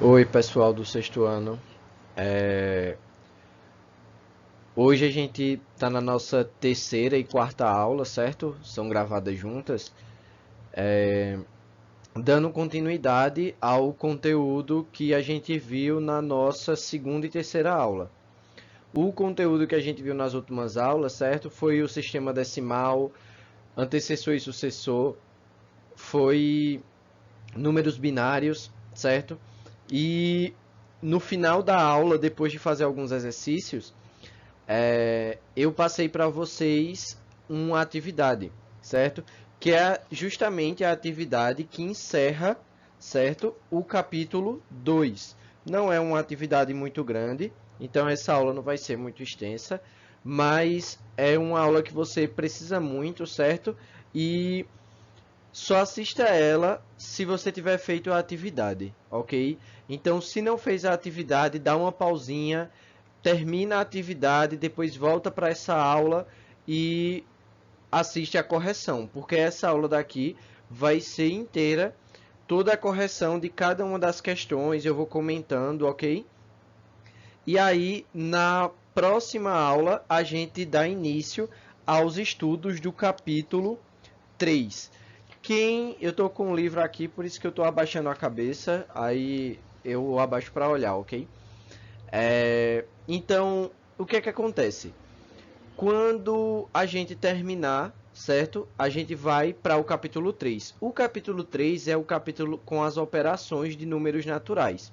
Oi, pessoal do sexto ano. É, Hoje a gente está na nossa terceira e quarta aula, certo? São gravadas juntas, dando continuidade ao conteúdo que a gente viu na nossa segunda e terceira aula. O conteúdo que a gente viu nas últimas aulas, certo? Foi o sistema decimal, antecessor e sucessor, foi números binários, certo? E no final da aula, depois de fazer alguns exercícios, eu passei para vocês uma atividade, certo? Que é justamente a atividade que encerra, certo? O capítulo 2. Não é uma atividade muito grande, então essa aula não vai ser muito extensa, mas é uma aula que você precisa muito, certo? E só assista ela se você tiver feito a atividade, ok? Então, se não fez a atividade, dá uma pausinha, termina a atividade, depois volta para essa aula e assiste a correção, porque essa aula daqui vai ser inteira, toda a correção de cada uma das questões, eu vou comentando, ok? E aí, na próxima aula, a gente dá início aos estudos do capítulo 3. Eu tô com um livro aqui, por isso que eu tô abaixando a cabeça, aí eu abaixo para olhar, ok? Então, o que é que acontece? Quando a gente terminar, certo? A gente vai para o capítulo 3. O capítulo 3 é o capítulo com as operações de números naturais.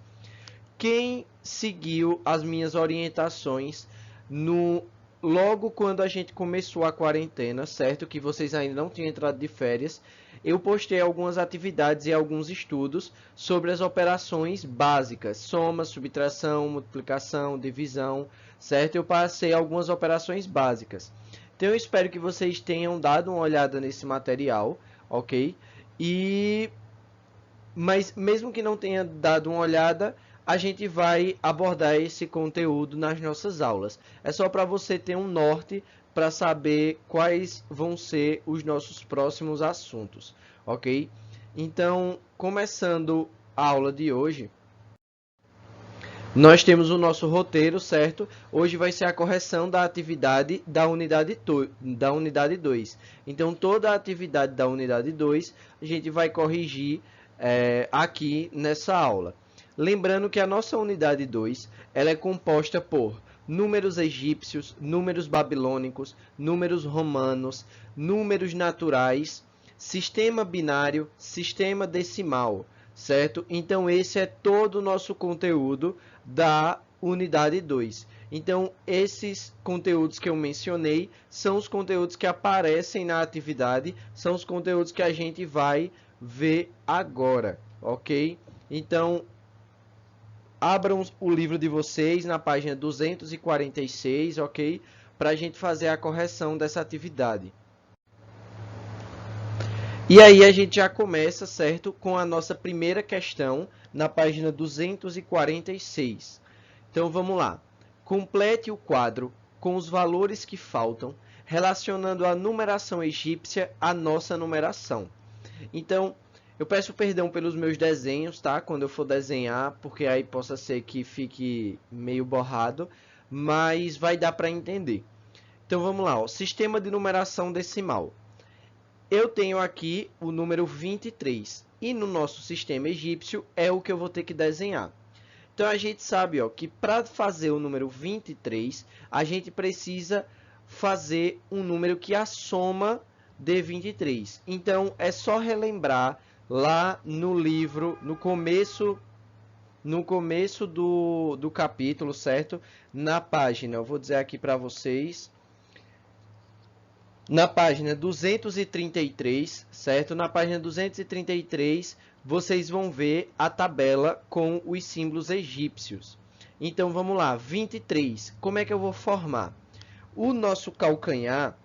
Quem seguiu as minhas orientações no logo quando a gente começou a quarentena, certo? Que vocês ainda não tinham entrado de férias, eu postei algumas atividades e alguns estudos sobre as operações básicas, soma, subtração, multiplicação, divisão, certo? Eu passei algumas operações básicas. Então eu espero que vocês tenham dado uma olhada nesse material, ok? E mas mesmo que não tenha dado uma olhada, a gente vai abordar esse conteúdo nas nossas aulas. É só para você ter um norte para saber quais vão ser os nossos próximos assuntos, ok? Então, começando a aula de hoje, nós temos o nosso roteiro, certo? Hoje vai ser a correção da atividade da unidade 2. Então, toda a atividade da unidade 2 a gente vai corrigir aqui nessa aula. Lembrando que a nossa unidade 2 ela é composta por números egípcios, números babilônicos, números romanos, números naturais, sistema binário, sistema decimal, certo? Então, esse é todo o nosso conteúdo da unidade 2. Então, esses conteúdos que eu mencionei são os conteúdos que aparecem na atividade, são os conteúdos que a gente vai ver agora, ok? Então, abram o livro de vocês na página 246, ok? Para a gente fazer a correção dessa atividade. E aí a gente já começa, certo, com a nossa primeira questão na página 246. Então vamos lá. Complete o quadro com os valores que faltam, relacionando a numeração egípcia à nossa numeração. Então, eu peço perdão pelos meus desenhos, tá? Quando eu for desenhar, porque aí possa ser que fique meio borrado, mas vai dar para entender. Então vamos lá, ó. Sistema de numeração decimal. Eu tenho aqui o número 23 e no nosso sistema egípcio é o que eu vou ter que desenhar. Então a gente sabe, ó, que para fazer o número 23, a gente precisa fazer um número que a soma de 23. Então é só relembrar lá no livro, no começo do capítulo, certo? Na página, eu vou dizer aqui para vocês, na página 233, certo? Na página 233, vocês vão ver a tabela com os símbolos egípcios. Então, vamos lá, 23. Como é que eu vou formar? O nosso calcanhar,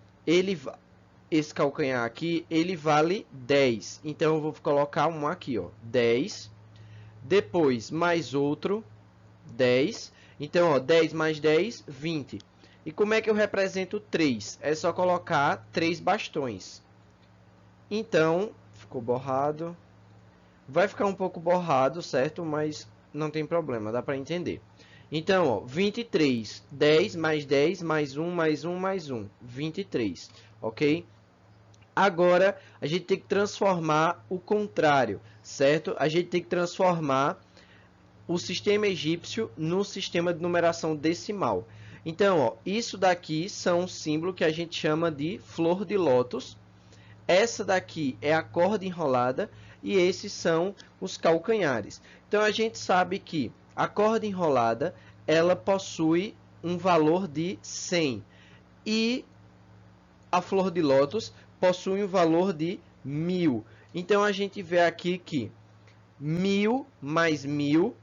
esse calcanhar aqui, ele vale 10. Então, eu vou colocar um aqui, ó, 10. Depois, mais outro, 10. Então, ó, 10 mais 10, 20. E como é que eu represento 3? É só colocar 3 bastões. Então, ficou borrado. Vai ficar um pouco borrado, certo? Mas não tem problema, dá para entender. Então, ó, 23, 10 mais 10 mais 1 mais 1 mais 1, 23, ok? Agora, a gente tem que transformar o contrário, certo? A gente tem que transformar o sistema egípcio no sistema de numeração decimal. Então, ó, isso daqui são um símbolo que a gente chama de flor de lótus. Essa daqui é a corda enrolada e esses são os calcanhares. Então, a gente sabe que a corda enrolada, ela possui um valor de 100 e a flor de lótus possui um valor de 1000. Então, a gente vê aqui que 1000 mais 1000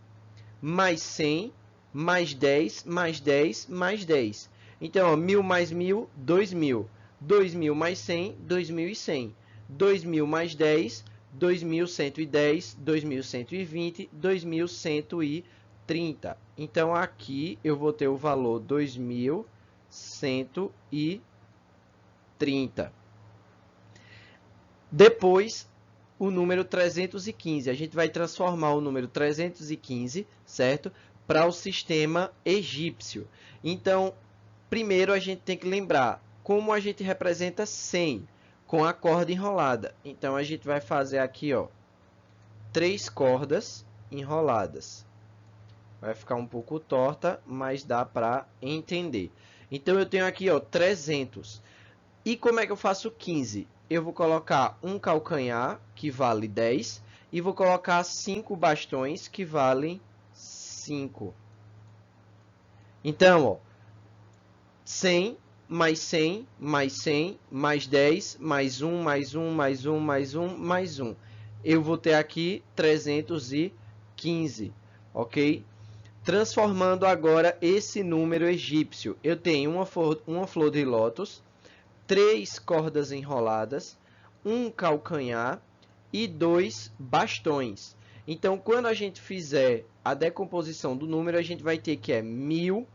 mais 100 mais 10 mais 10 mais 10. Então, ó, 1000 mais 1000, 2000. 2000 mais 100, 2100. 2000 mais 10, 2110, 2120, 2130. Então, aqui eu vou ter o valor 2130. Depois, o número 315. A gente vai transformar o número 315, certo? Para o sistema egípcio. Então, primeiro a gente tem que lembrar como a gente representa 100 com a corda enrolada. Então, a gente vai fazer aqui, ó, 3 cordas enroladas. Vai ficar um pouco torta, mas dá para entender. Então, eu tenho aqui, ó, 300. E como é que eu faço 15? Eu vou colocar um calcanhar, que vale 10, e vou colocar 5 bastões, que valem 5. Então, ó, 100 mais 100 mais 100 mais 10 mais 1 mais 1 mais 1 mais 1 mais 1. Eu vou ter aqui 315, ok? Transformando agora esse número egípcio. Eu tenho uma flor de lótus, 3 cordas enroladas, um calcanhar e 2 bastões. Então, quando a gente fizer a decomposição do número, a gente vai ter que é 1000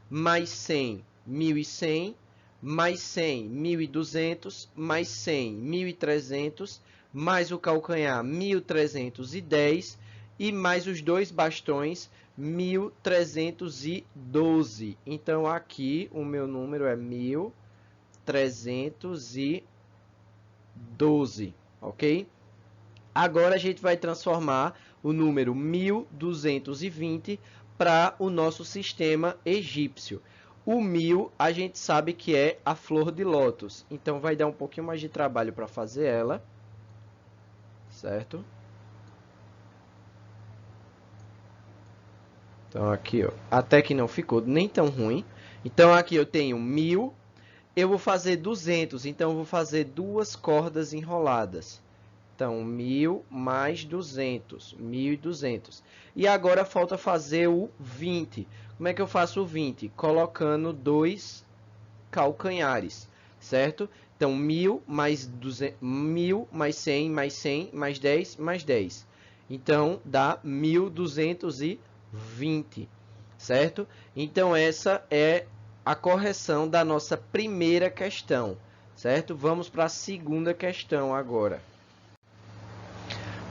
mais 100, 1100, mais 100, 1200, mais 100, 1300, mais o calcanhar, 1310 e mais os 2 bastões, 1312. Então, aqui o meu número é 1312, ok? Agora a gente vai transformar o número 1220 para o nosso sistema egípcio. O 1000 a gente sabe que é a flor de lótus, então vai dar um pouquinho mais de trabalho para fazer ela, certo? Então aqui, ó, até que não ficou nem tão ruim. Então aqui eu tenho 1000. Eu vou fazer 200, então eu vou fazer 2 cordas enroladas. Então, 1000 mais 200, 1200. E agora falta fazer o 20. Como é que eu faço o 20? Colocando 2 calcanhares, certo? Então, 1000 mais 200, 1000 mais 100 mais 100 mais 10 mais 10. Então, dá 1220, certo? Então, essa é a correção da nossa primeira questão, certo? Vamos para a segunda questão agora.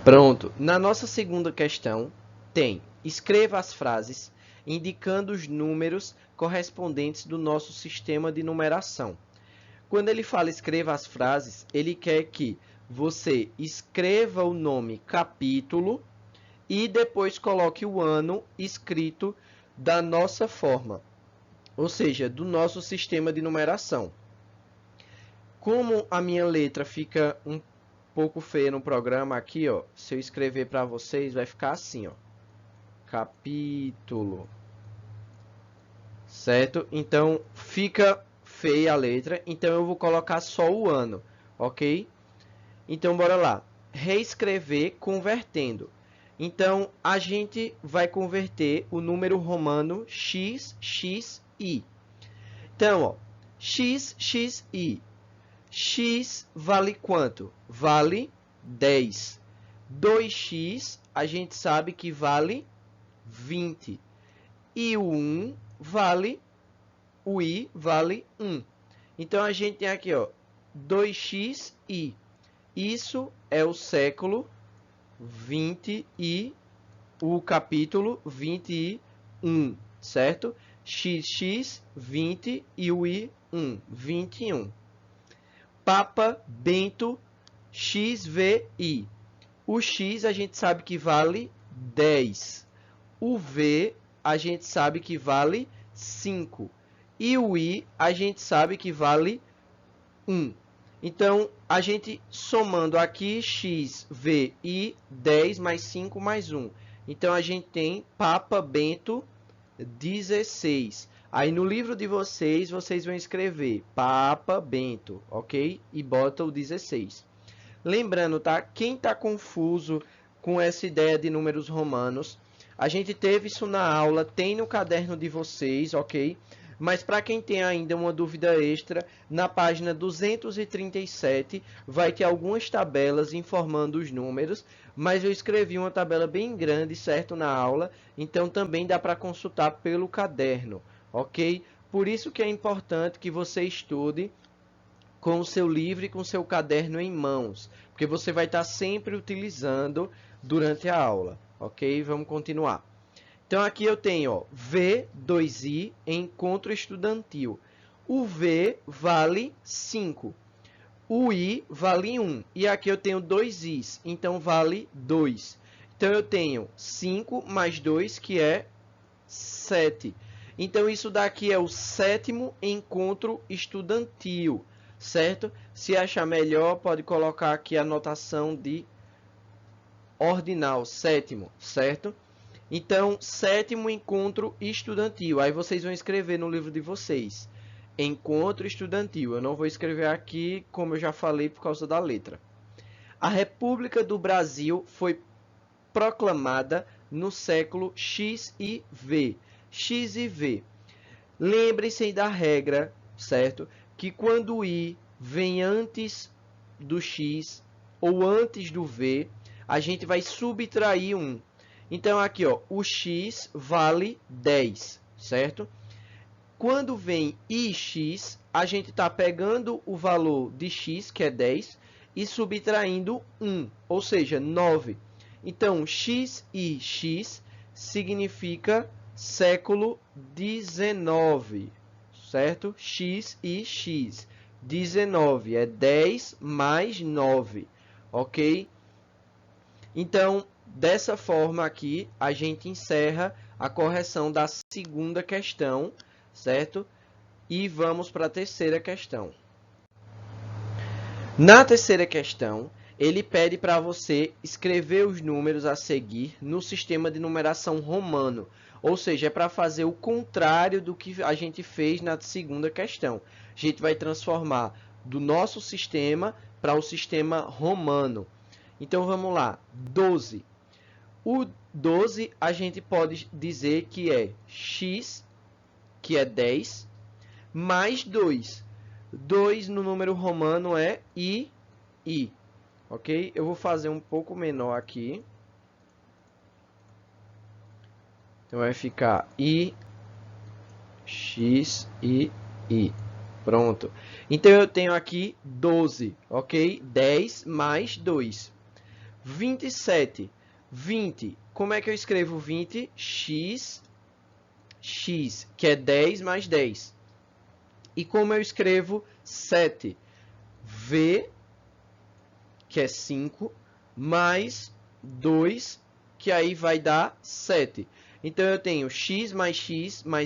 Pronto, na nossa segunda questão tem: escreva as frases indicando os números correspondentes do nosso sistema de numeração. Quando ele fala escreva as frases, ele quer que você escreva o nome capítulo e depois coloque o ano escrito da nossa forma, ou seja, do nosso sistema de numeração. Como a minha letra fica um pouco feia no programa aqui, ó, se eu escrever para vocês, vai ficar assim, ó, capítulo, certo? Então, fica feia a letra, então eu vou colocar só o ano, ok? Então, bora lá. Reescrever convertendo. Então, a gente vai converter o número romano x, x, i. Então, ó, x, x, i. X vale quanto? Vale 10. 2x, a gente sabe que vale 20. E o 1 vale, o i vale 1. Então, a gente tem aqui, ó, 2xi. Isso é o século 21. o capítulo 21, certo? XX, 20 e o I1, 21. Papa Bento XVI. O X a gente sabe que vale 10. O V a gente sabe que vale 5. E o I a gente sabe que vale 1. Então, a gente somando aqui X, V, I, 10 mais 5 mais 1. Então, a gente tem Papa Bento 16. Aí, no livro de vocês, vocês vão escrever Papa Bento, ok? E bota o 16. Lembrando, tá? Quem está confuso com essa ideia de números romanos, a gente teve isso na aula, tem no caderno de vocês, ok? Mas para quem tem ainda uma dúvida extra, na página 237 vai ter algumas tabelas informando os números, mas eu escrevi uma tabela bem grande, certo, na aula, então também dá para consultar pelo caderno, ok? Por isso que é importante que você estude com o seu livro e com o seu caderno em mãos, porque você vai estar sempre utilizando durante a aula, ok? Vamos continuar. Então, aqui eu tenho ó, V2I, encontro estudantil. O V vale 5. O I vale 1. E aqui eu tenho 2 Is, então vale 2. Então, eu tenho 5 mais 2, que é 7. Então, isso daqui é o 7º encontro estudantil, certo? Se achar melhor, pode colocar aqui a notação de ordinal, 7º, certo? Então, 7º encontro estudantil. Aí vocês vão escrever no livro de vocês. Encontro estudantil. Eu não vou escrever aqui, como eu já falei, por causa da letra. A República do Brasil foi proclamada no século X e V. X e V. Lembrem-se aí da regra, certo? Que quando o I vem antes do X ou antes do V, a gente vai subtrair 1. Então, aqui, ó, o X vale 10, certo? Quando vem IX, a gente está pegando o valor de X, que é 10, e subtraindo 1, ou seja, 9. Então, X e X significa século XIX, certo? X e X. 19 é 10 mais 9, ok? Então, dessa forma aqui, a gente encerra a correção da segunda questão, certo? E vamos para a terceira questão. Na terceira questão, ele pede para você escrever os números a seguir no sistema de numeração romano. Ou seja, é para fazer o contrário do que a gente fez na segunda questão. A gente vai transformar do nosso sistema para o sistema romano. Então, vamos lá. 12. O 12 a gente pode dizer que é x, que é 10, mais 2. 2 no número romano é i, ok? Eu vou fazer um pouco menor aqui. Então, vai ficar i, x e i. Pronto. Então, eu tenho aqui 12, ok? 10 mais 2. 27. 20. Como é que eu escrevo 20? X, que é 10 mais 10. E como eu escrevo 7? V, que é 5, mais 2, que aí vai dar 7. Então, eu tenho x, mais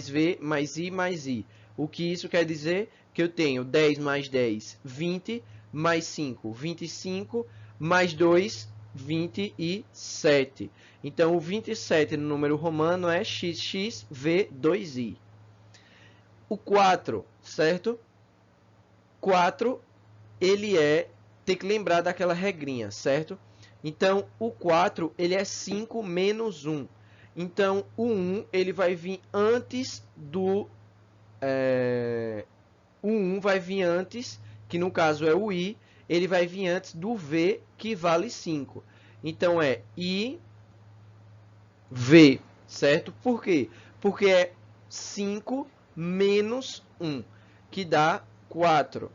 v, mais i. O que isso quer dizer? Que eu tenho 10 mais 10, 20, mais 5, 25, mais 2, 27. Então, o 27 no número romano é xxv2i. O 4, certo? 4, ele tem que lembrar daquela regrinha, certo? Então, o 4, ele é 5 menos 1. Então, o 1, ele vai vir antes do... o 1 vai vir antes, que no caso é o i, ele vai vir antes do v, que vale 5. Então, é i, v, certo? Por quê? Porque é 5 menos 1, que dá 4.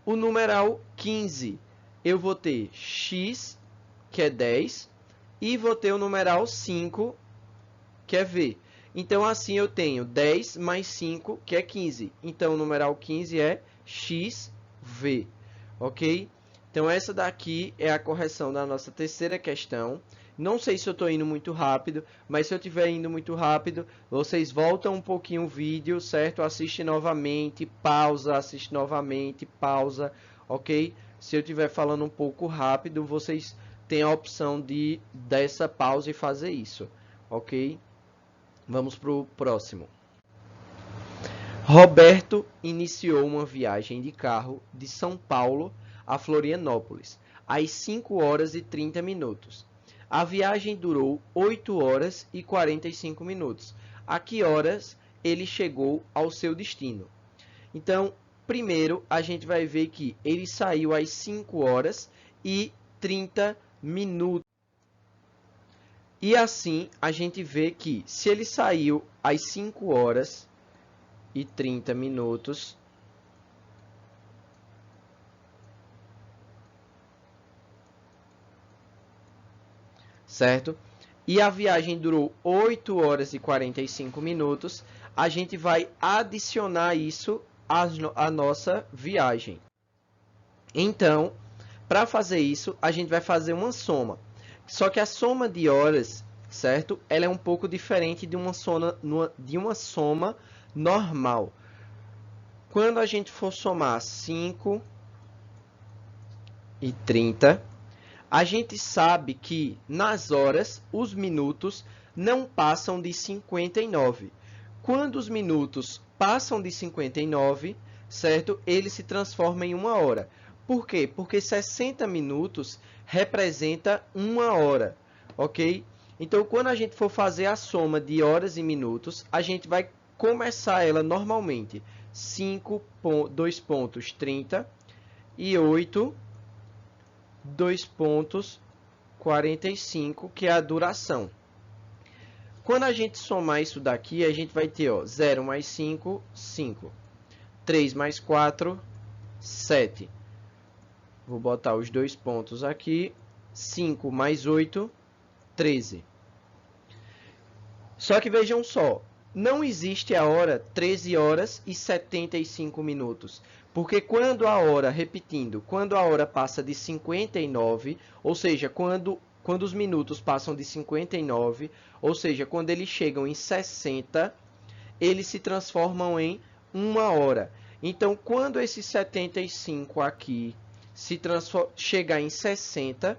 O numeral 15, eu vou ter x, que é 10, e vou ter o numeral 5, que é V. Então, assim, eu tenho 10 mais 5, que é 15. Então, o numeral 15 é XV, ok? Então, essa daqui é a correção da nossa terceira questão. Não sei se eu estou indo muito rápido, mas se eu estiver indo muito rápido, vocês voltam um pouquinho o vídeo, certo? Assiste novamente, pausa, assiste novamente, pausa, ok? Se eu estiver falando um pouco rápido, vocês têm a opção de dar essa pausa e fazer isso, ok? Vamos para o próximo. Roberto iniciou uma viagem de carro de São Paulo a Florianópolis às 5 horas e 30 minutos. A viagem durou 8 horas e 45 minutos. A que horas ele chegou ao seu destino? Então, primeiro a gente vai ver que ele saiu às 5 horas e 30 minutos. E assim, a gente vê que se ele saiu às 5 horas e 30 minutos, certo? E a viagem durou 8 horas e 45 minutos, a gente vai adicionar isso à nossa viagem. Então, para fazer isso, a gente vai fazer uma soma. Só que a soma de horas, certo? Ela é um pouco diferente de uma soma normal. Quando a gente for somar 5 e 30, a gente sabe que nas horas os minutos não passam de 59. Quando os minutos passam de 59, certo? Ele se transforma em 1 hora. Por quê? Porque 60 minutos representa 1 hora, ok? Então, quando a gente for fazer a soma de horas e minutos, a gente vai começar ela normalmente. 5, 2 pontos, 30 e 8, 2 pontos, 45, que é a duração. Quando a gente somar isso daqui, a gente vai ter, ó, 0 mais 5, 5. 3 mais 4, 7. Vou botar os 2 pontos aqui. 5 mais 8, 13. Só que vejam só, não existe a hora 13 horas e 75 minutos. Porque quando a hora, repetindo, quando a hora passa de 59, ou seja, quando os minutos passam de 59, ou seja, quando eles chegam em 60, eles se transformam em 1 hora. Então, quando esse 75 aqui chegar em 60,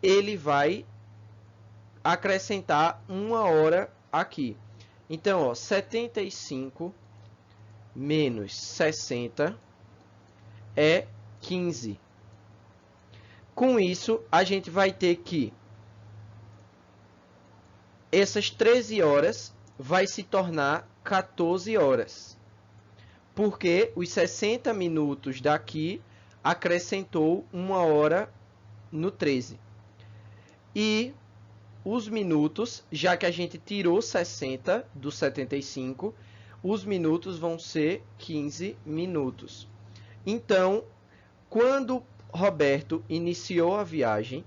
ele vai acrescentar 1 hora aqui. Então, ó, 75 menos 60 é 15. Com isso, a gente vai ter que essas 13 horas vai se tornar 14 horas. Porque os 60 minutos daqui acrescentou 1 hora no 13. E os minutos, já que a gente tirou 60 do 75, os minutos vão ser 15 minutos. Então, quando Roberto iniciou a viagem,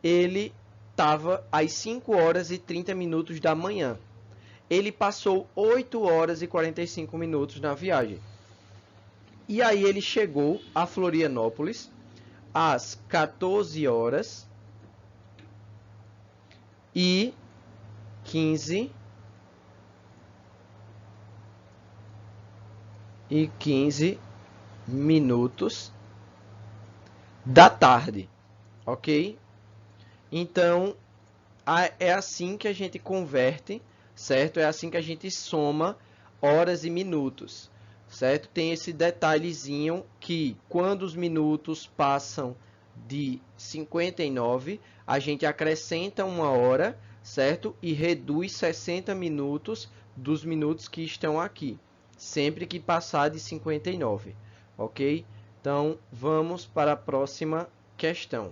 ele estava às 5 horas e 30 minutos da manhã. Ele passou 8 horas e 45 minutos na viagem. E aí ele chegou a Florianópolis às 14 horas e 15 minutos da tarde, ok? Então, é assim que a gente converte, certo? É assim que a gente soma horas e minutos, certo? Tem esse detalhezinho que quando os minutos passam de 59, a gente acrescenta 1 hora, certo? E reduz 60 minutos dos minutos que estão aqui, sempre que passar de 59, ok? Então, vamos para a próxima questão.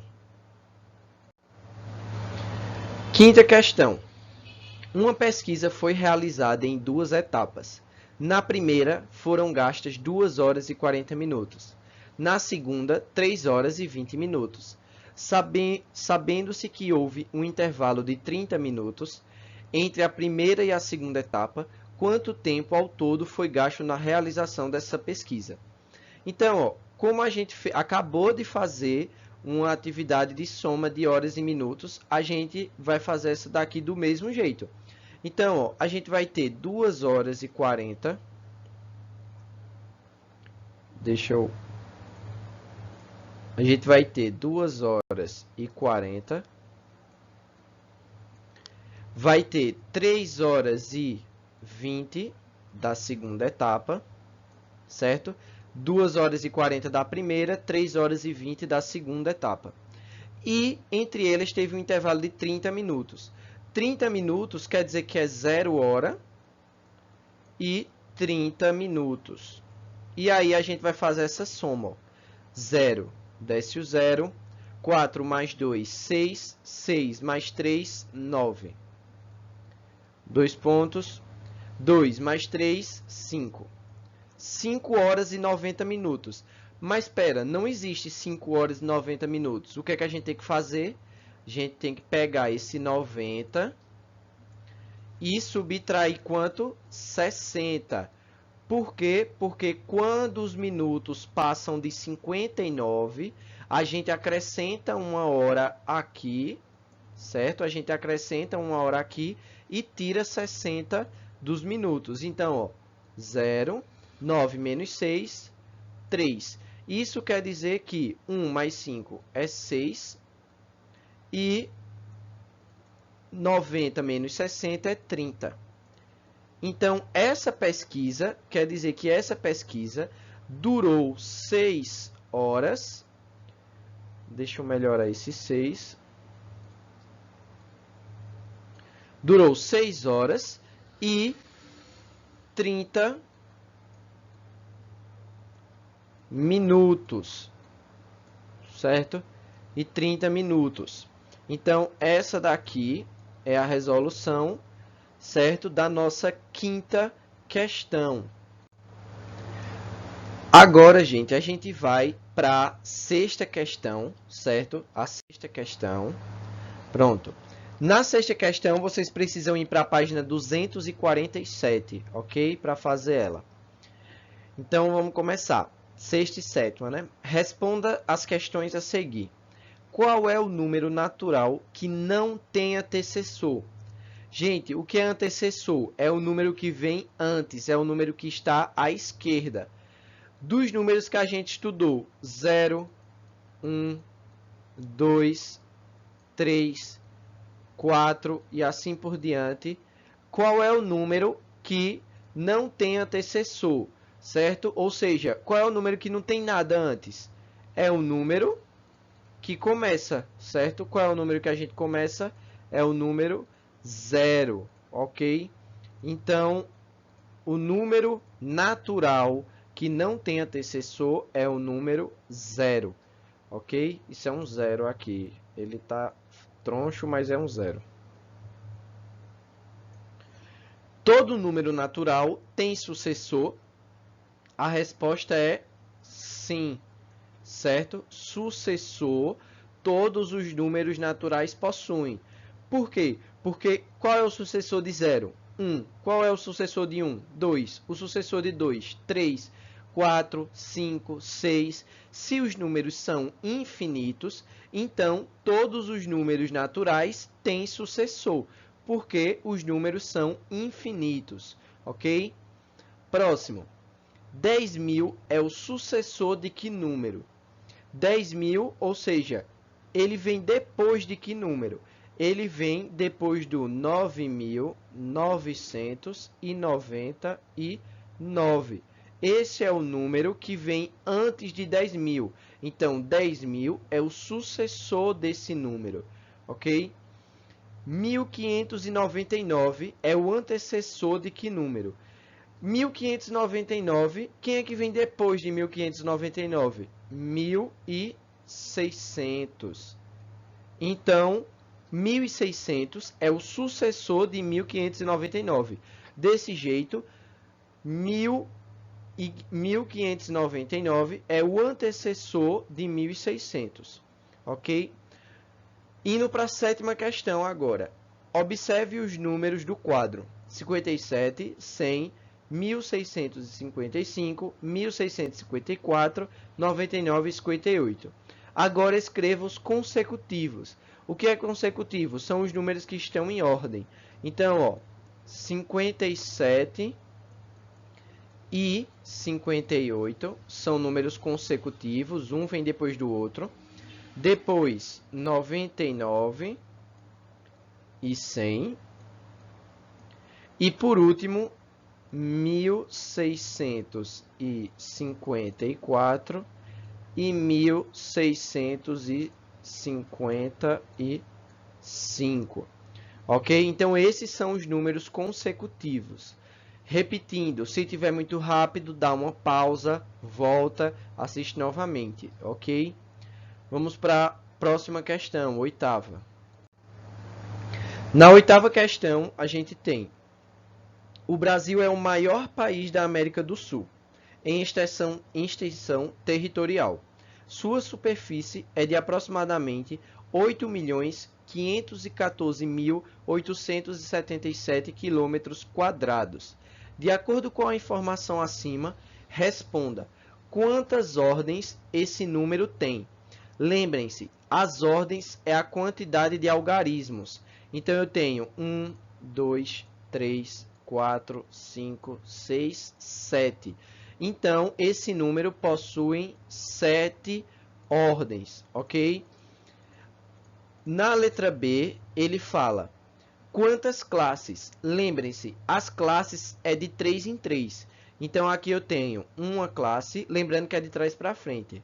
Quinta questão. Uma pesquisa foi realizada em 2 etapas. Na primeira, foram gastas 2 horas e 40 minutos. Na segunda, 3 horas e 20 minutos. Sabendo-se que houve um intervalo de 30 minutos entre a primeira e a segunda etapa, quanto tempo ao todo foi gasto na realização dessa pesquisa? Então, ó, como a gente acabou de fazer uma atividade de soma de horas e minutos, a gente vai fazer essa daqui do mesmo jeito. Então, ó, a gente vai ter 2 horas e 40. A gente vai ter 2 horas e 40. Vai ter 3 horas e 20 da segunda etapa, certo? 2 horas e 40 da primeira, 3 horas e 20 da segunda etapa. E entre eles teve um intervalo de 30 minutos. 30 minutos quer dizer que é 0 hora e 30 minutos. E aí a gente vai fazer essa soma. Ó. 0, desce o 0. 4 mais 2, 6. 6 mais 3, 9. 2 pontos. 2 mais 3, 5. 5 horas e 90 minutos. Mas espera, não existe 5 horas e 90 minutos. O que é que a gente tem que fazer? A gente tem que pegar esse 90 e subtrair quanto? 60. Por quê? Porque quando os minutos passam de 59, a gente acrescenta uma hora aqui, certo? A gente acrescenta uma hora aqui e tira 60 dos minutos. Então, ó, 0, 9 menos 6, 3. Isso quer dizer que 1 mais 5 é 6 e 90 menos 60 é 30. Então, essa pesquisa, quer dizer que essa pesquisa durou 6 horas. Deixa eu melhorar esse 6. Durou 6 horas e 30 minutos, certo? E 30 minutos. Então, essa daqui é a resolução, certo? Da nossa quinta questão. Agora, gente, a gente vai para a sexta questão, certo? A sexta questão. Pronto. Na sexta questão, vocês precisam ir para a página 247, ok? Para fazer ela. Então, vamos começar. Sexta e sétima, né? Responda as questões a seguir. Qual é o número natural que não tem antecessor? Gente, o que é antecessor? É o número que vem antes, é o número que está à esquerda. Dos números que a gente estudou, 0, 1, 2, 3, 4 e assim por diante, qual é o número que não tem antecessor, certo? Ou seja, qual é o número que não tem nada antes? É o número que começa, certo? Qual é o número que a gente começa? É o número 0, ok? Então, o número natural que não tem antecessor é o número 0, ok? Isso é um 0 aqui. Ele está troncho, mas é um 0. Todo número natural tem sucessor? A resposta é sim, certo? Sucessor, todos os números naturais possuem. Por quê? Porque qual é o sucessor de 0? 1. Qual é o sucessor de 1? 2. O sucessor de 2? 3. 4, 5, 6. Se os números são infinitos, então todos os números naturais têm sucessor, porque os números são infinitos, ok? Próximo. 10.000 é o sucessor de que número? 10.000, ou seja, ele vem depois de que número? Ele vem depois do 9.999. Esse é o número que vem antes de 10.000. Então, 10.000 é o sucessor desse número, ok? 1.599 é o antecessor de que número? 1.599, quem é que vem depois de 1.599? 1.600. Então, 1.600 é o sucessor de 1.599. Desse jeito, 1.599 E 1599 é o antecessor de 1600, ok? Indo para a sétima questão agora. Observe os números do quadro: 57, 100, 1655, 1654, 99 e 58. Agora escreva os consecutivos. O que é consecutivo? São os números que estão em ordem. Então, ó, 57 e 58 são números consecutivos, um vem depois do outro. Depois, 99 e 100. E por último, 1654 e 1655. Ok? Então, esses são os números consecutivos. Repetindo, se tiver muito rápido, dá uma pausa, volta, assiste novamente. Ok? Vamos para a próxima questão, oitava. Na oitava questão, a gente tem: o Brasil é o maior país da América do Sul, em extensão territorial. Sua superfície é de aproximadamente 8.514.877 km². De acordo com a informação acima, responda: quantas ordens esse número tem? Lembrem-se, as ordens é a quantidade de algarismos. Então, eu tenho 1, 2, 3, 4, 5, 6, 7. Então, esse número possui 7 ordens, ok? Na letra B, ele fala: quantas classes? Lembrem-se, as classes é de 3 em 3. Então, aqui eu tenho uma classe, lembrando que é de trás para frente.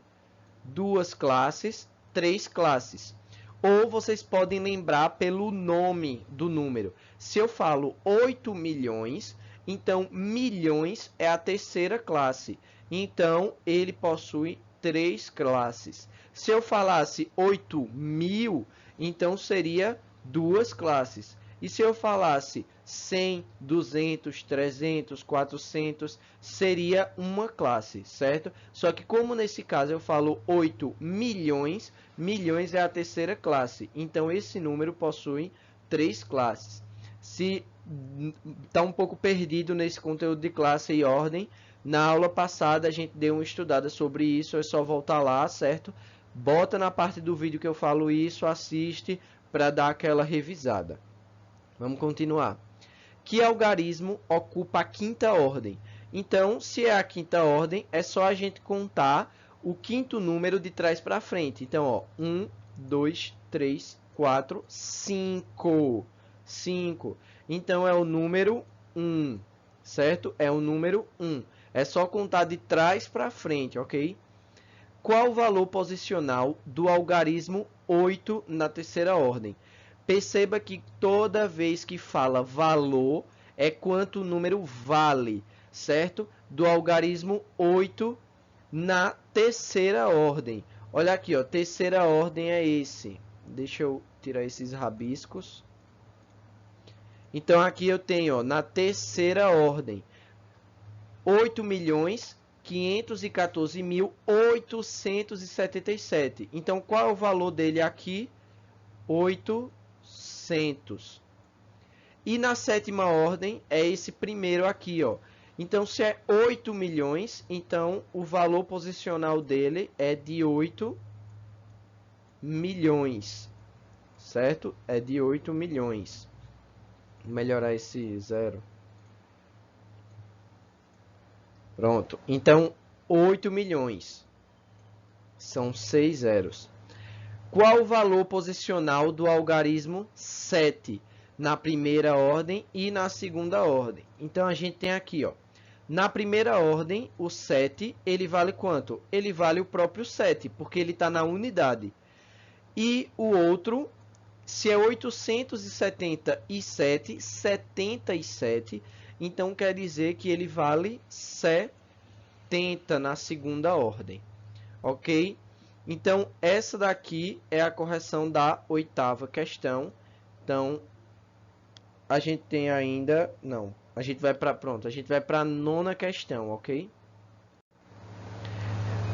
2 classes, 3 classes. Ou vocês podem lembrar pelo nome do número. Se eu falo 8 milhões, então milhões é a terceira classe. Então, ele possui 3 classes. Se eu falasse 8.000, então seria 2 classes. E se eu falasse 100, 200, 300, 400, seria uma classe, certo? Só que como nesse caso eu falo 8 milhões, milhões é a terceira classe. Então, esse número possui 3 classes. Se está um pouco perdido nesse conteúdo de classe e ordem, na aula passada a gente deu uma estudada sobre isso, é só voltar lá, certo? Bota na parte do vídeo que eu falo isso, assiste para dar aquela revisada. Vamos continuar. Que algarismo ocupa a quinta ordem? Então, se é a quinta ordem, é só a gente contar o quinto número de trás para frente. Então, ó, 1, 2, 3, 4, 5. 5. Então, é o número 1, certo? É o número 1. É só contar de trás para frente, ok? Qual o valor posicional do algarismo 8 na terceira ordem? Perceba que toda vez que fala valor, é quanto o número vale, certo? Do algarismo 8 na terceira ordem. Olha aqui, ó, terceira ordem é esse. Deixa eu tirar esses rabiscos. Então, aqui eu tenho, ó, na terceira ordem, 8.514.877. Então, qual é o valor dele aqui? 800. E na sétima ordem é esse primeiro aqui, ó. Então, se é 8 milhões, então o valor posicional dele é de 8 milhões, certo? É de 8 milhões. Vou melhorar esse zero. Pronto. Então, 8 milhões. São 6 zeros. Qual o valor posicional do algarismo 7 na primeira ordem e na segunda ordem? Então, a gente tem aqui, ó, na primeira ordem, o 7, ele vale quanto? Ele vale o próprio 7, porque ele está na unidade. E o outro, se é 877, 77, então quer dizer que ele vale 70 na segunda ordem, ok? Então, essa daqui é a correção da oitava questão. Então, a gente tem ainda... Não, a gente vai para... Pronto, a gente vai para a nona questão, ok?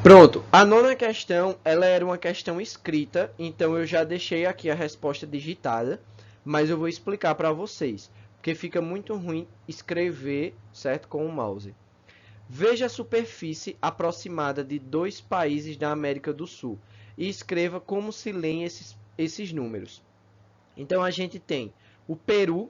Pronto, a nona questão, ela era uma questão escrita, então eu já deixei aqui a resposta digitada, mas eu vou explicar para vocês, porque fica muito ruim escrever, certo, com o mouse. Veja a superfície aproximada de dois países da América do Sul e escreva como se leem esses números. Então a gente tem o Peru.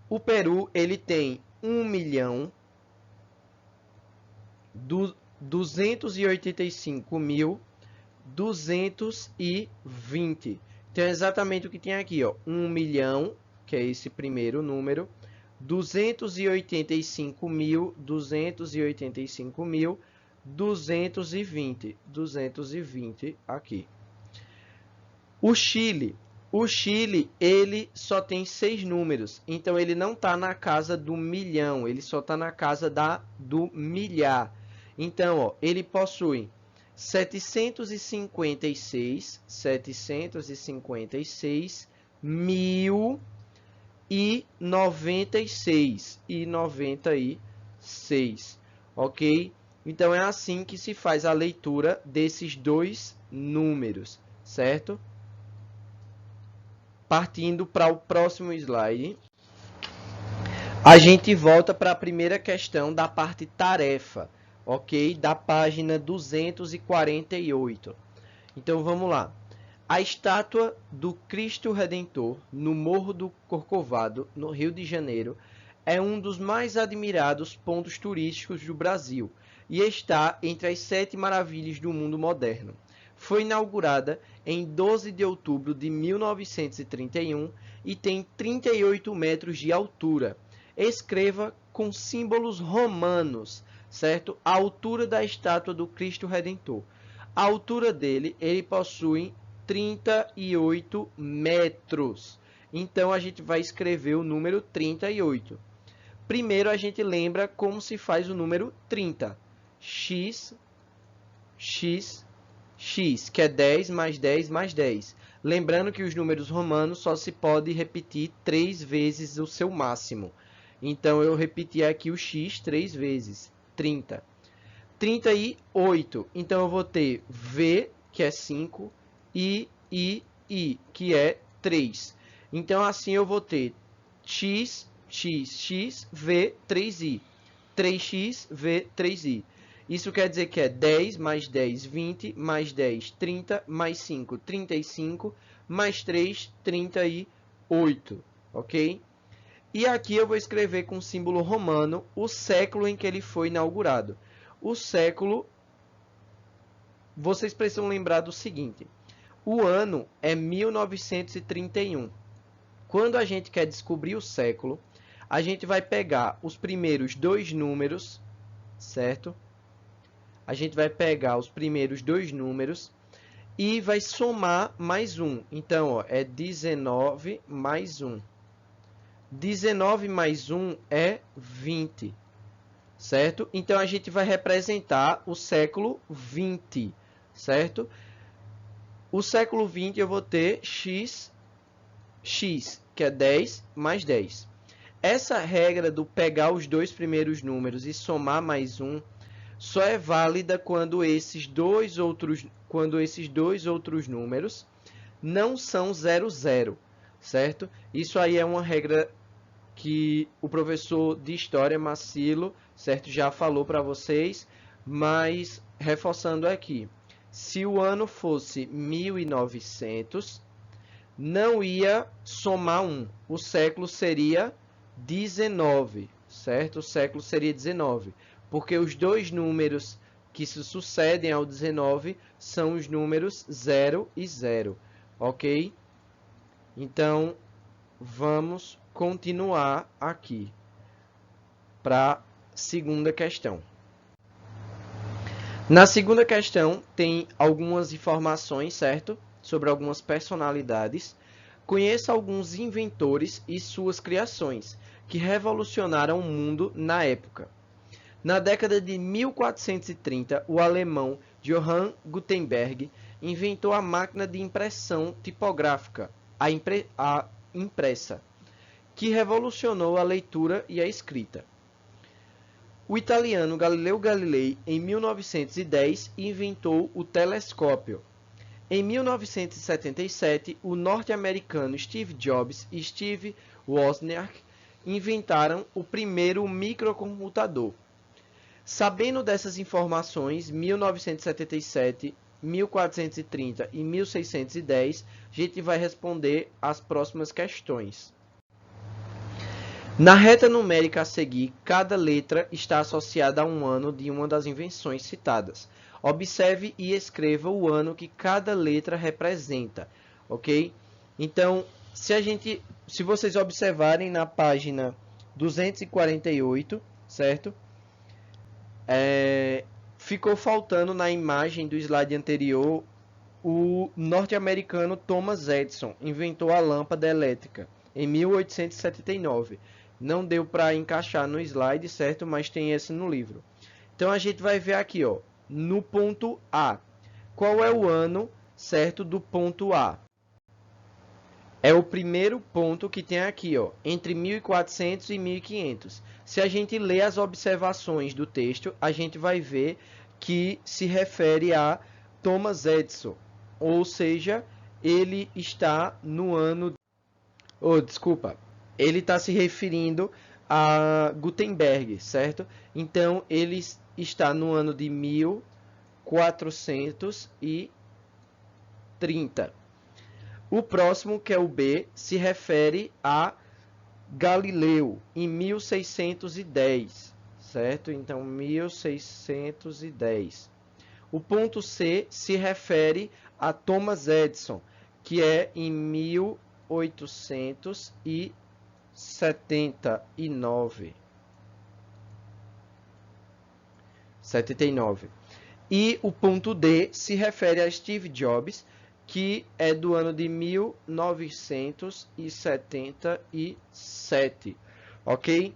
O Peru, ele tem 1.285.220. Então é exatamente o que tem aqui, ó, 1 milhão, que é esse primeiro número, 285.220 aqui. O Chile, ele só tem 6 números, então ele não está na casa do milhão, ele só está na casa do milhar. Então, ó, ele possui 756 mil e 96, ok? Então é assim que se faz a leitura desses dois números, certo? Partindo para o próximo slide, a gente volta para a primeira questão da parte tarefa, ok? Da página 248. Então vamos lá. A estátua do Cristo Redentor, no Morro do Corcovado, no Rio de Janeiro, é um dos mais admirados pontos turísticos do Brasil e está entre as 7 maravilhas do mundo moderno. Foi inaugurada em 12 de outubro de 1931 e tem 38 metros de altura. Escreva com símbolos romanos, certo? A altura da estátua do Cristo Redentor. A altura dele, ele possui 38 metros. Então, a gente vai escrever o número 38. Primeiro, a gente lembra como se faz o número 30. X, que é 10 mais 10 mais 10. Lembrando que os números romanos só se pode repetir 3 vezes o seu máximo. Então, eu repeti aqui o x 3 vezes, 30. 38. Então, eu vou ter V, que é 5, I, que é 3. Então, assim eu vou ter x, V, 3i. 3x, V, 3i. Isso quer dizer que é 10 mais 10, 20, mais 10, 30, mais 5, 35, mais 3, 38, ok? E aqui eu vou escrever com símbolo romano o século em que ele foi inaugurado. O século, vocês precisam lembrar do seguinte. O ano é 1931. Quando a gente quer descobrir o século, a gente vai pegar os primeiros dois números, certo? A gente vai pegar os primeiros dois números e vai somar mais um. Então, ó, é 19 mais 1. 19 mais 1 é 20, certo? Então, a gente vai representar o século 20, certo? O século 20 eu vou ter x, que é 10 mais 10. Essa regra do pegar os dois primeiros números e somar mais um só é válida quando esses dois outros números não são 00, certo? Isso aí é uma regra que o professor de História, Marcilo, certo, já falou para vocês, mas reforçando aqui. Se o ano fosse 1900, não ia somar 1. O século seria 19, certo? O século seria 19, porque os dois números que se sucedem ao 19 são os números 0 e 0, ok? Então, vamos continuar aqui para a segunda questão. Na segunda questão, tem algumas informações, certo? Sobre algumas personalidades. Conheça alguns inventores e suas criações, que revolucionaram o mundo na época. Na década de 1430, o alemão Johann Gutenberg inventou a máquina de impressão tipográfica, a impressa, que revolucionou a leitura e a escrita. O italiano Galileu Galilei, em 1910, inventou o telescópio. Em 1977, o norte-americano Steve Jobs e Steve Wozniak inventaram o primeiro microcomputador. Sabendo dessas informações, 1977, 1430 e 1610, a gente vai responder as próximas questões. Na reta numérica a seguir, cada letra está associada a um ano de uma das invenções citadas. Observe e escreva o ano que cada letra representa, ok? Então, se vocês observarem na página 248, certo? Ficou faltando na imagem do slide anterior o norte-americano Thomas Edison, inventou a lâmpada elétrica em 1879. Não deu para encaixar no slide, certo? Mas tem esse no livro. Então a gente vai ver aqui, ó, no ponto A. Qual é o ano, certo, do ponto A? É o primeiro ponto que tem aqui, ó, entre 1400 e 1500. Se a gente ler as observações do texto, a gente vai ver que se refere a Thomas Edison, ou seja, ele está no ano... ele está se referindo a Gutenberg, certo? Então, ele está no ano de 1430. O próximo, que é o B, se refere a Galileu, em 1610, certo? Então, 1610. O ponto C se refere a Thomas Edison, que é em 1879. E o ponto D se refere a Steve Jobs, que é do ano de 1977, ok?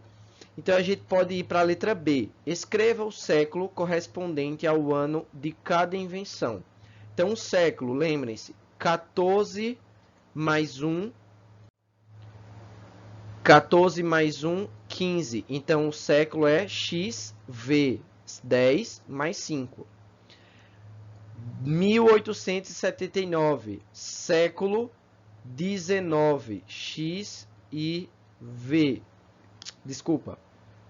Então a gente pode ir para a letra B. Escreva o século correspondente ao ano de cada invenção. Então o século, lembrem-se, 14 mais 1, 15. Então o século é XV, 10 mais 5. 1879, século 19, X e V. Desculpa,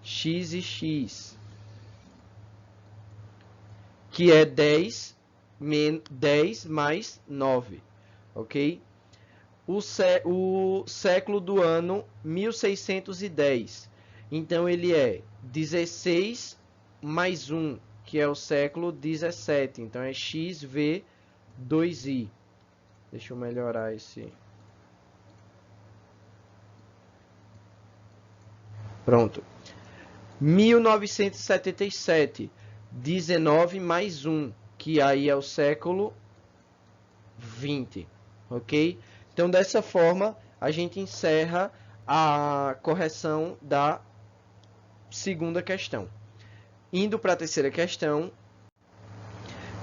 X e X, que é 10 mais 9, ok? O século do ano 1610, então ele é 16 mais 1, que é o século 17, então é XV2I. Deixa eu melhorar esse. Pronto. 1977, 19 mais 1, que aí é o século 20, ok? Então, dessa forma, a gente encerra a correção da segunda questão. Indo para a terceira questão,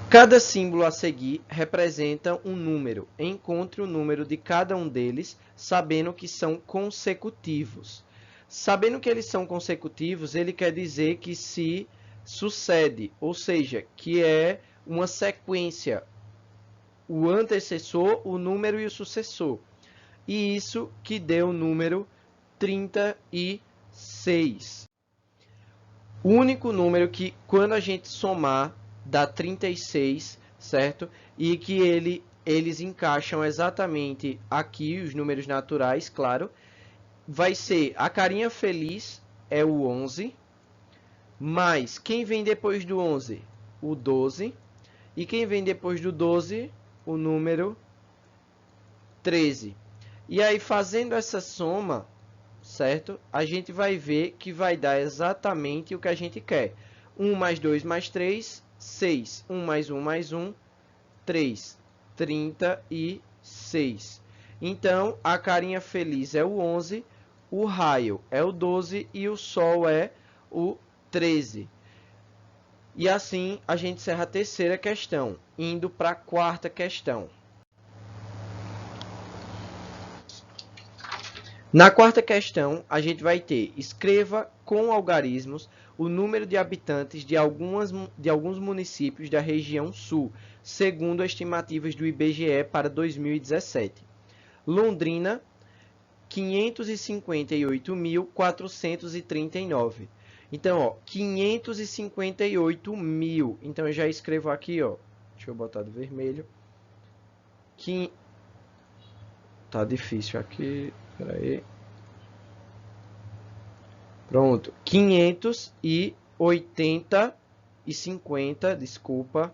cada símbolo a seguir representa um número. Encontre o número de cada um deles, sabendo que são consecutivos. Sabendo que eles são consecutivos, ele quer dizer que se sucede, ou seja, que é uma sequência. O antecessor, o número e o sucessor. E isso que deu o número 36. O único número que, quando a gente somar, dá 36, certo? E que eles encaixam exatamente aqui, os números naturais, claro. Vai ser, a carinha feliz é o 11, mas quem vem depois do 11? O 12. E quem vem depois do 12? O número 13. E aí, fazendo essa soma, certo? A gente vai ver que vai dar exatamente o que a gente quer. 1 mais 2 mais 3, 6. 1 mais 1 mais 1, 3. 36. Então, a carinha feliz é o 11, o raio é o 12 e o sol é o 13. E assim, a gente encerra a terceira questão, indo para a quarta questão. Na quarta questão, a gente vai ter, escreva com algarismos o número de habitantes de alguns municípios da região sul, segundo as estimativas do IBGE para 2017. Londrina, 558.439. Então, ó, 558 mil. Então, eu já escrevo aqui, ó. Deixa eu botar de vermelho. Tá difícil aqui. Peraí. Pronto. 550, desculpa.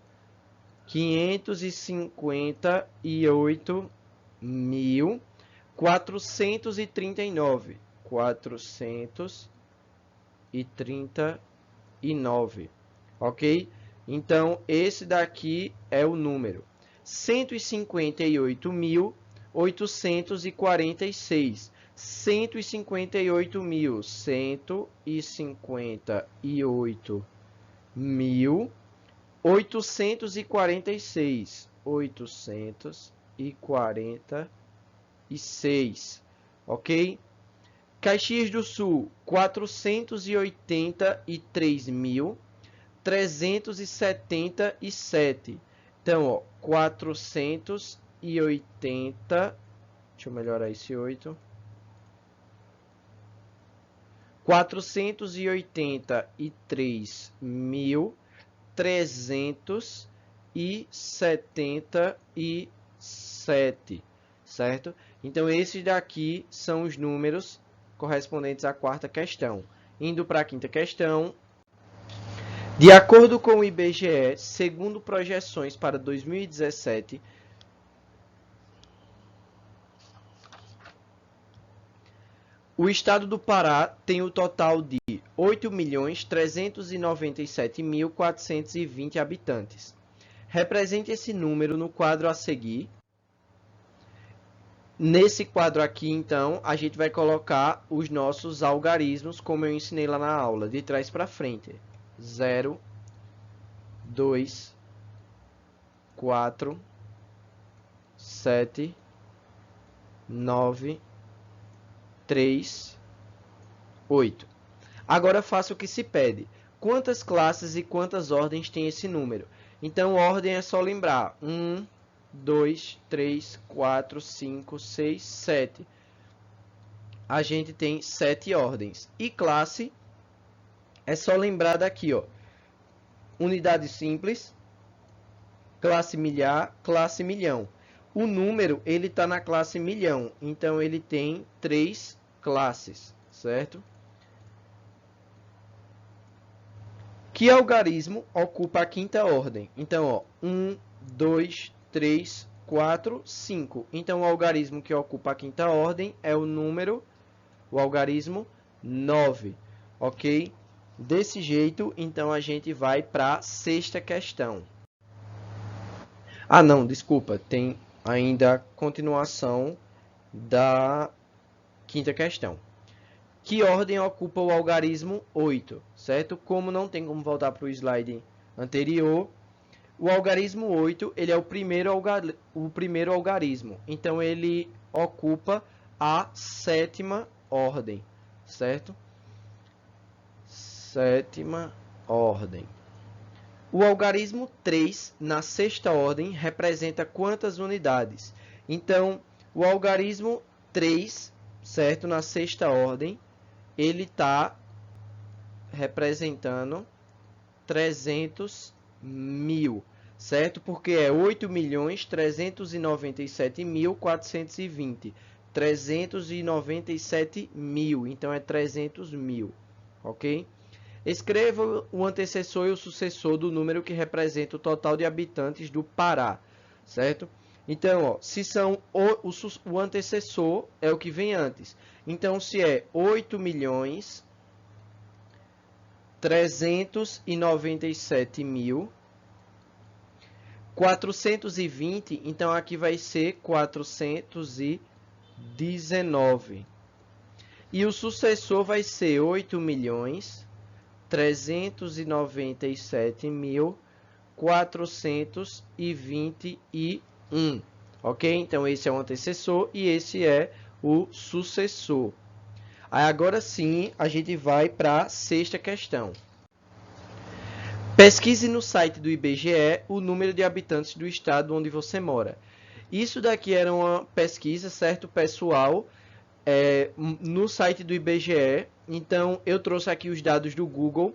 558.439. 439. Ok? Então, esse daqui é o número. 158.846. 158.846. 846. Ok? Caxias do Sul, 483.377. Então, ó, 480. Deixa eu melhorar esse 8. 483.377, certo? Então, esses daqui são os números correspondentes à quarta questão. Indo para a quinta questão. De acordo com o IBGE, segundo projeções para 2017, o estado do Pará tem o total de 8.397.420 habitantes. Represente esse número no quadro a seguir. Nesse quadro aqui, então, a gente vai colocar os nossos algarismos, como eu ensinei lá na aula, de trás para frente. 0, 2, 4, 7, 9, 3, 8. Agora faça o que se pede. Quantas classes e quantas ordens tem esse número? Então, ordem é só lembrar. 1, 2, 3, 4, 5, 6, 7. A gente tem 7 ordens. E classe é só lembrar daqui, ó. Unidade simples, classe milhar, classe milhão. O número, ele está na classe milhão. Então, ele tem 3 classes, certo? Que algarismo ocupa a quinta ordem? Então, ó, 1, 2, 3, 4, 5. Então, o algarismo que ocupa a quinta ordem é o algarismo 9. Ok? Desse jeito, então, a gente vai para a sexta questão. Ah, não, desculpa. Tem ainda a continuação da quinta questão. Que ordem ocupa o algarismo 8, certo? Como não tem como voltar para o slide anterior, o algarismo 8 ele é o primeiro algarismo. Então, ele ocupa a sétima ordem, certo? Sétima ordem. O algarismo 3, na sexta ordem, representa quantas unidades? Então, o algarismo 3, certo? Na sexta ordem, ele está representando 300 mil, certo? Porque é 8.397.420. 397 mil, então é 300 mil, ok? Escreva o antecessor e o sucessor do número que representa o total de habitantes do Pará, certo? Então, ó, se são o antecessor é o que vem antes. Então, se é 8.397.420, então aqui vai ser 419. E o sucessor vai ser 8.397.421. Ok? Então, esse é o antecessor e esse é o sucessor. Aí agora sim, a gente vai para a sexta questão. Pesquise no site do IBGE o número de habitantes do estado onde você mora. Isso daqui era uma pesquisa, certo, pessoal, no site do IBGE. Então, eu trouxe aqui os dados do Google,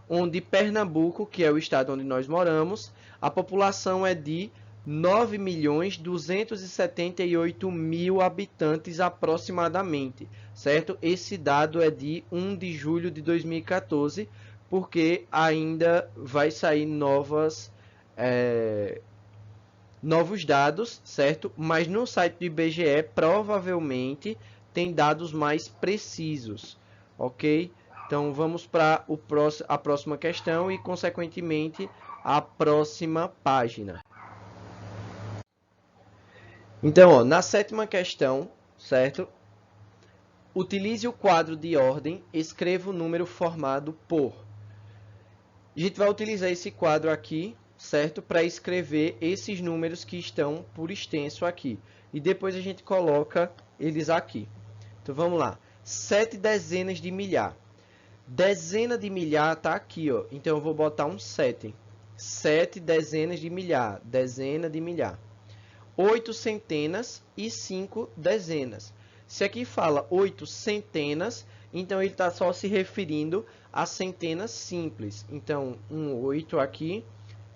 onde Pernambuco, que é o estado onde nós moramos, a população é de 9.278.000 habitantes aproximadamente, certo? Esse dado é de 1 de julho de 2014, porque ainda vai sair novos dados, certo? Mas no site do IBGE provavelmente tem dados mais precisos, ok? Então vamos para a próxima questão e, consequentemente, a próxima página. Então, ó, na sétima questão, certo? Utilize o quadro de ordem, escreva o número formado por. A gente vai utilizar esse quadro aqui, certo? Para escrever esses números que estão por extenso aqui. E depois a gente coloca eles aqui. Então, vamos lá. 7 dezenas de milhar. Dezena de milhar está aqui, ó. Então, eu vou botar um 7. 7 dezenas de milhar. Dezena de milhar. 8 centenas e 5 dezenas. Se aqui fala 8 centenas, então ele está só se referindo a centenas simples. Então, um 8 aqui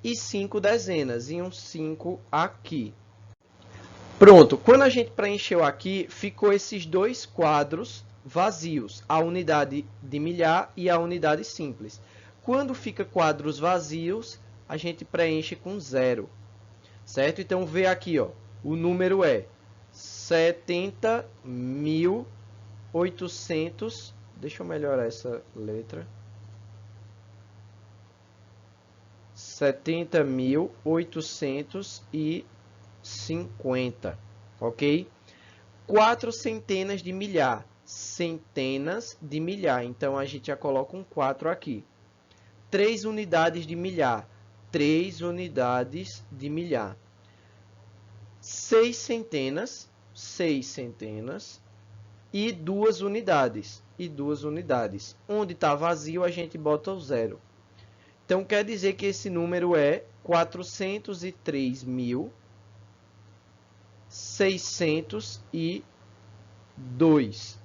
e 5 dezenas, e um 5 aqui. Pronto, quando a gente preencheu aqui, ficou esses dois quadros vazios, a unidade de milhar e a unidade simples. Quando fica quadros vazios, a gente preenche com 0. Certo? Então, vê aqui, ó, o número é 70.800. Deixa eu melhorar essa letra. 70.850, ok? 4 centenas de milhar. Centenas de milhar. Então, a gente já coloca um 4 aqui. 3 unidades de milhar. 3 unidades de milhar. 6 centenas e 2 unidades. Onde está vazio, a gente bota o 0. Então, quer dizer que esse número é 403.602.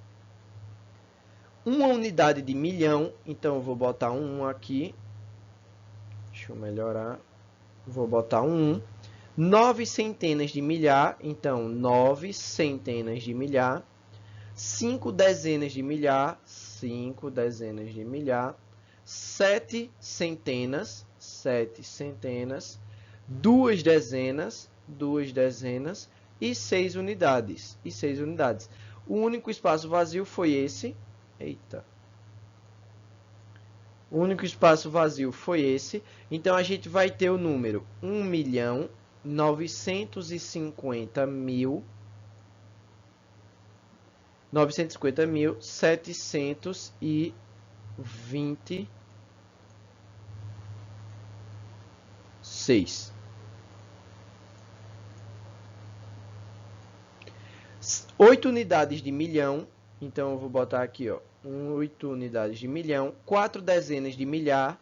Uma unidade de milhão, então eu vou botar um 1 aqui. Deixa eu melhorar. Vou botar um 1. 9 centenas de milhar, então 9 centenas de milhar. 5 dezenas de milhar, 5 dezenas de milhar. 7 centenas, 7 centenas. 2 dezenas, 2 dezenas. E 6 unidades, O único espaço vazio foi esse. Eita. O único espaço vazio foi esse. Então, a gente vai ter o número 1.950.726. 8 unidades de milhão. Então, eu vou botar aqui, ó, 8 unidades de milhão. 4 dezenas de milhar.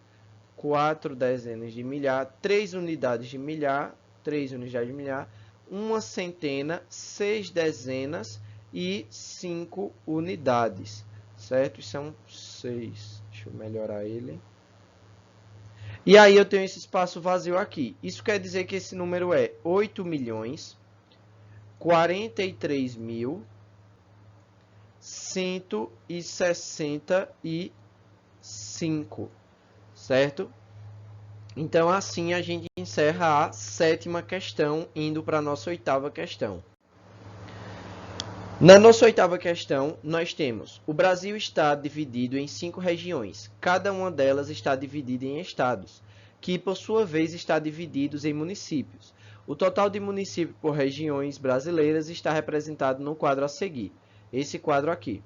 4 dezenas de milhar. 3 unidades de milhar. 3 unidades de milhar. 1 centena. 6 dezenas e 5 unidades. Certo? Isso são 6. Deixa eu melhorar ele. E aí eu tenho esse espaço vazio aqui. Isso quer dizer que esse número é 8.043.165, certo? Então, assim a gente encerra a sétima questão, indo para a nossa oitava questão. Na nossa oitava questão, nós temos: o Brasil está dividido em 5 regiões. Cada uma delas está dividida em estados, que por sua vez está divididos em municípios. O total de municípios por regiões brasileiras está representado no quadro a seguir. Esse quadro aqui.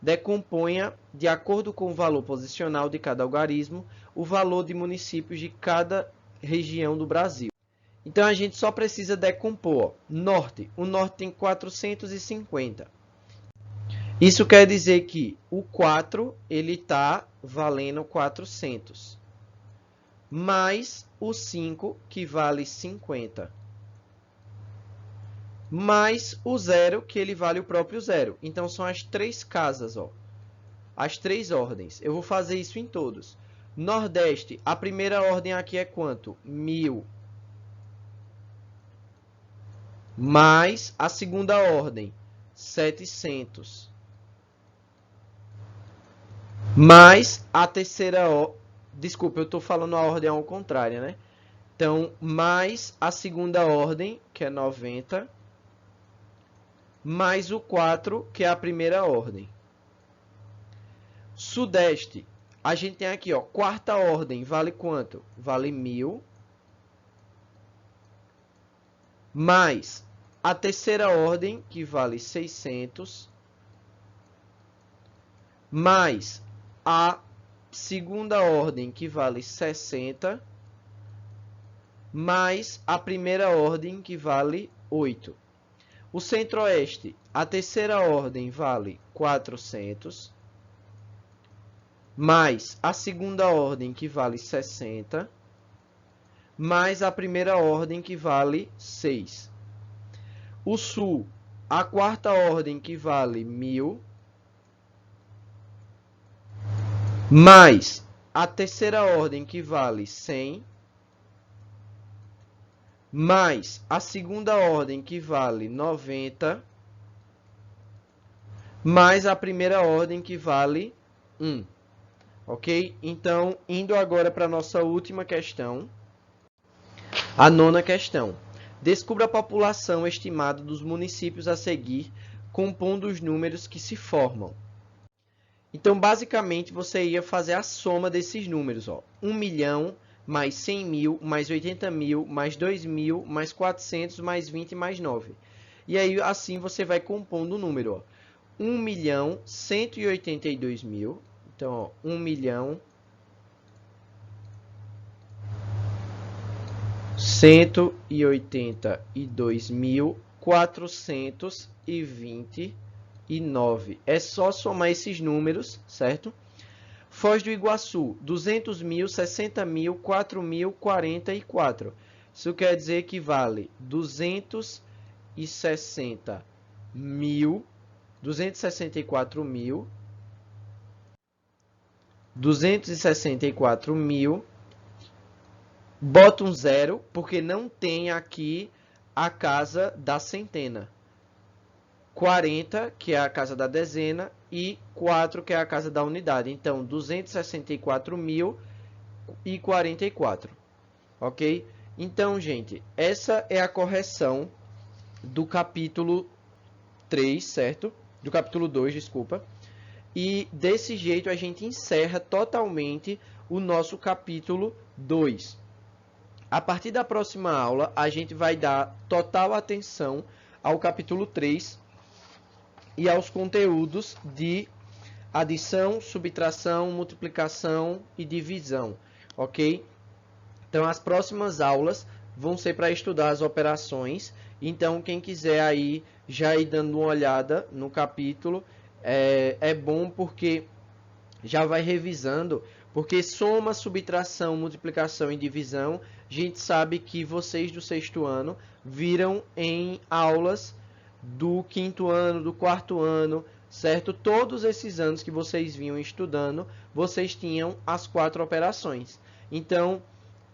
Decomponha, de acordo com o valor posicional de cada algarismo, o valor de municípios de cada região do Brasil. Então, a gente só precisa decompor. Ó. Norte. O norte tem 450. Isso quer dizer que o 4 ele está valendo 400, mais o 5, que vale 50, mais o 0, que ele vale o próprio 0. Então, são as 3 casas, ó, as 3 ordens. Eu vou fazer isso em todos. Nordeste, a primeira ordem aqui é quanto? 1000. Mais a segunda ordem, 700. Mais a terceira ordem. Desculpa, eu estou falando a ordem ao contrário, né? Então, mais a segunda ordem, que é 90. Mais o 4, que é a primeira ordem. Sudeste, a gente tem aqui, ó, quarta ordem, vale quanto? Vale 1000. Mais a terceira ordem, que vale 600. Mais a segunda ordem, que vale 60. Mais a primeira ordem, que vale 8. O Centro-Oeste, a terceira ordem vale 400. Mais a segunda ordem, que vale 60, mais a primeira ordem, que vale 6. O Sul, a quarta ordem, que vale 1000, mais a terceira ordem, que vale 100, mais a segunda ordem, que vale 90, mais a primeira ordem, que vale 1. Ok? Então, indo agora para a nossa última questão, a nona questão. Descubra a população estimada dos municípios a seguir, compondo os números que se formam. Então, basicamente, você ia fazer a soma desses números. Ó. 1 milhão, mais 100 mil, mais 80 mil, mais 2 mil, mais 400, mais 20, mais 9. E aí, assim, você vai compondo o número. Ó. 1 milhão, 182 mil. Então, ó, 1 milhão, 182.429. É só somar esses números, certo? Foz do Iguaçu, 200 mil, 60 mil, 4 mil, 44. Isso quer dizer que vale 264 mil, bota um zero, porque não tem aqui a casa da centena. 40, que é a casa da dezena, e 4, que é a casa da unidade. Então, 264.044. Ok? Então, gente, essa é a correção do capítulo 3, certo? Do capítulo 2, desculpa. E desse jeito a gente encerra totalmente o nosso capítulo 2. A partir da próxima aula, a gente vai dar total atenção ao capítulo 3 e aos conteúdos de adição, subtração, multiplicação e divisão, ok? Então, as próximas aulas vão ser para estudar as operações. Então, quem quiser aí já ir dando uma olhada no capítulo, é bom porque já vai revisando, porque soma, subtração, multiplicação e divisão, a gente sabe que vocês do sexto ano viram em aulas do quinto ano, do quarto ano, certo? Todos esses anos que vocês vinham estudando, vocês tinham as 4 operações. Então,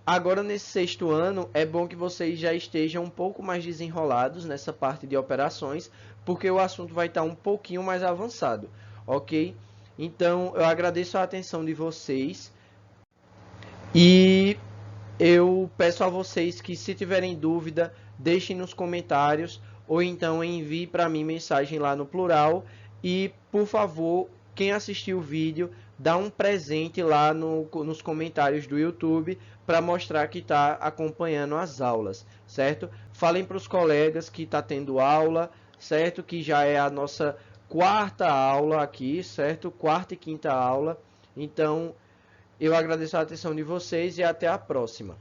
agora nesse sexto ano, é bom que vocês já estejam um pouco mais desenrolados nessa parte de operações, porque o assunto vai estar um pouquinho mais avançado, ok? Então, eu agradeço a atenção de vocês e eu peço a vocês que, se tiverem dúvida, deixem nos comentários ou então envie para mim mensagem lá no plural. E, por favor, quem assistiu o vídeo, dá um presente lá nos comentários do YouTube para mostrar que está acompanhando as aulas, certo? Falem para os colegas que está tendo aula, certo? Que já é a nossa quarta aula aqui, certo? Quarta e quinta aula. Então, eu agradeço a atenção de vocês e até a próxima.